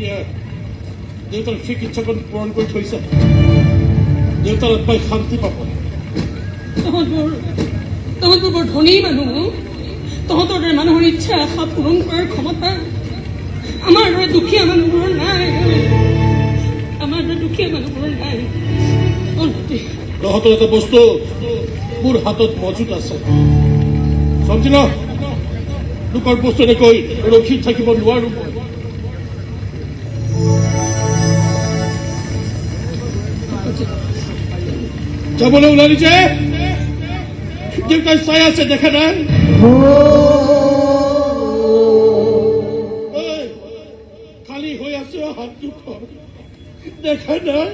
এতিয়া দেউতাৰ চিকিৎসাকৰণ পূৰণ কৰি থৈছে দেউতাৰ আত্মাই শান্তি পাব তহঁতবোৰ বৰ ধনী মানুহ তহঁতৰ দৰে মানুহৰ ইচ্ছা আশা পূৰণ কৰাৰ ক্ষমতা আমাৰ দৰে দুখীয়া মানুহবোৰৰ নাই তহঁতৰ এটা বস্তু মোৰ হাতত মজুত আছে সমজি ন লোকৰ বস্তু এনেকৈ ৰখি থাকিব নোৱাৰো যাবলৈ ওলালি যে দেউতাই চাই আছে দেখা নাই খালি হৈ আছে হাত দুখন দেখা নাই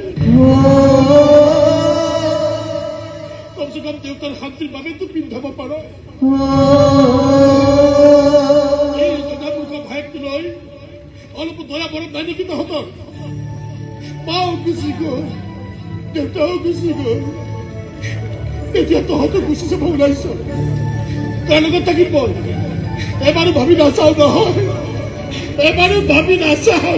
কমচে কম দেউতাৰ শান্তিৰ বাবেতো পিন্ধাব পাৰ এই জনামূৰ্খ ভাইকটো লৈ অলপ দয়া মৰম নাই নেকি তহঁতৰ মাও গুচি গ'ল দেউতাও গুচি গ'ল এতিয়া তহঁতো গুচি যাব ওলাইছ তাৰ লগত থাকিব এবাৰো ভাবি নাচাও নহয় এবাৰো ভাবি নাচাও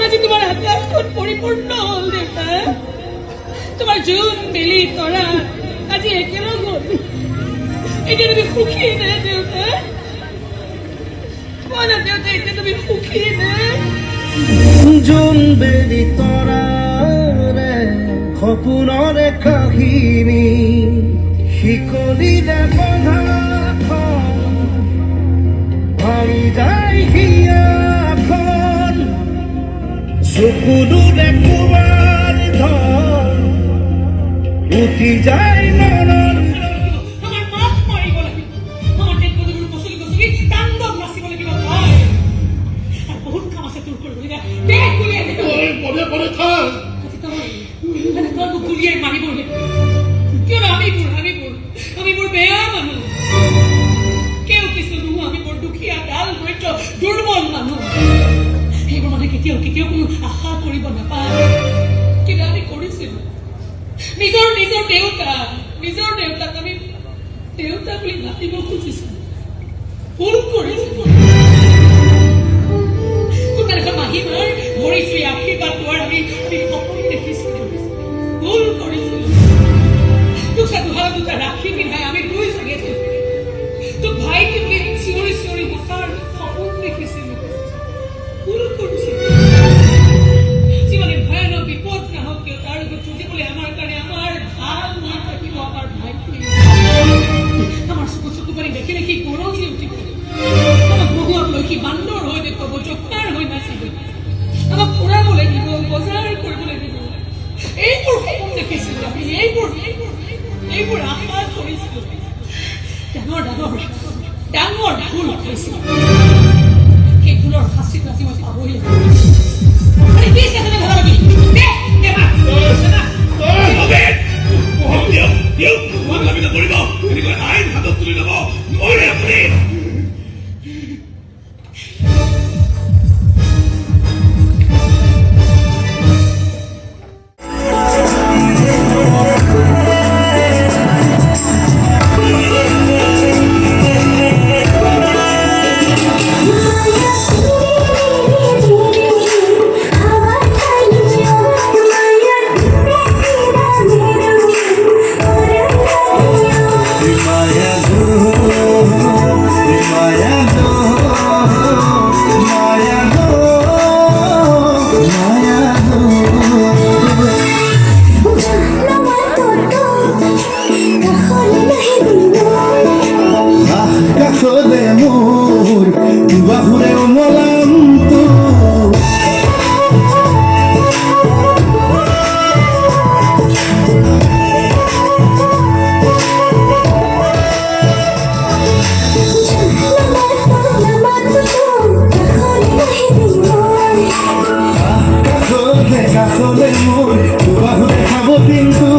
আজি তোমাৰ আকাশখন পৰিপূৰ্ণ হ'ল দেউতা তোমাৰ জোন বেলি তৰা আজি একেলগ হ'ল এতিয়া তুমি সুখী নে দেউতা কোৱা না দেউতা এতিয়া তুমি সুখী নে জোন বেলি তৰাৰে সপোনৰে কাহিনী শিকলিৰে বন্ধা ভাঙি যায় হিয়াখন চকুদুৰে কোবাৰ ধন উঠি যায় মনত আমাৰ মাক মাৰিব লাগিব আমাৰ দেশবোৰ গছকি গছকি তাণ্ডৱ নাচিব লাগিব আৰু বহুত কাম আছে তোৰ কৰিবলগীয়া দেখ গুলিয়াই পৰে পৰে থাক তই গুলিয়াই মাৰিব লাগিব কিয়নো আমিবোৰ বেয়া মানুহ দুৰ্বল মানুহ সেইবোৰ মানুহে কেতিয়াও কোনো আশা কৰিব নাপায় কিন্তু আমি কৰিছিলো নিজৰ দেউতাক আমি দেউতা বুলি মাতিব খুজিছিলো ভুল কৰিছিলো কোনোবা এখন মাহীমাৰ ভৰি চুই আশীৰ্বাদ লোৱাৰ আমি সপোন দেখিছিলো ভুল কৰিছিলো তোক দুহাত দুটা ৰাখি পিন্ধাই আমি দুই চাগিছিলো তোক ভাইটি বুলি চিঞৰি চিঞৰি বছৰ সপোন দেখিছিলো ভুল কৰিছিলো জীৱনে ভয়ানক বিপদ নাহক কিয় তাৰ লগত যুঁজিবলৈ আমাৰ কাৰণে আমাৰ ভাল হৈ থাকিব আমাৰ ভাইটি আমাৰ চকু পানী দেখি দেখি গৰজি উঠিব আমাক বহুৱাক লৈ সি বান্দৰ হৈ দেখুৱাব জোকাৰ হৈ নাচিব আমাক ফুৰাব লাগিব বজাৰ কৰিব লাগিব এইবোৰ সপোন দেখিছিলো আমি এইবোৰ আশা কৰি পাগলে মন বাহুতে খাবো কিন্তু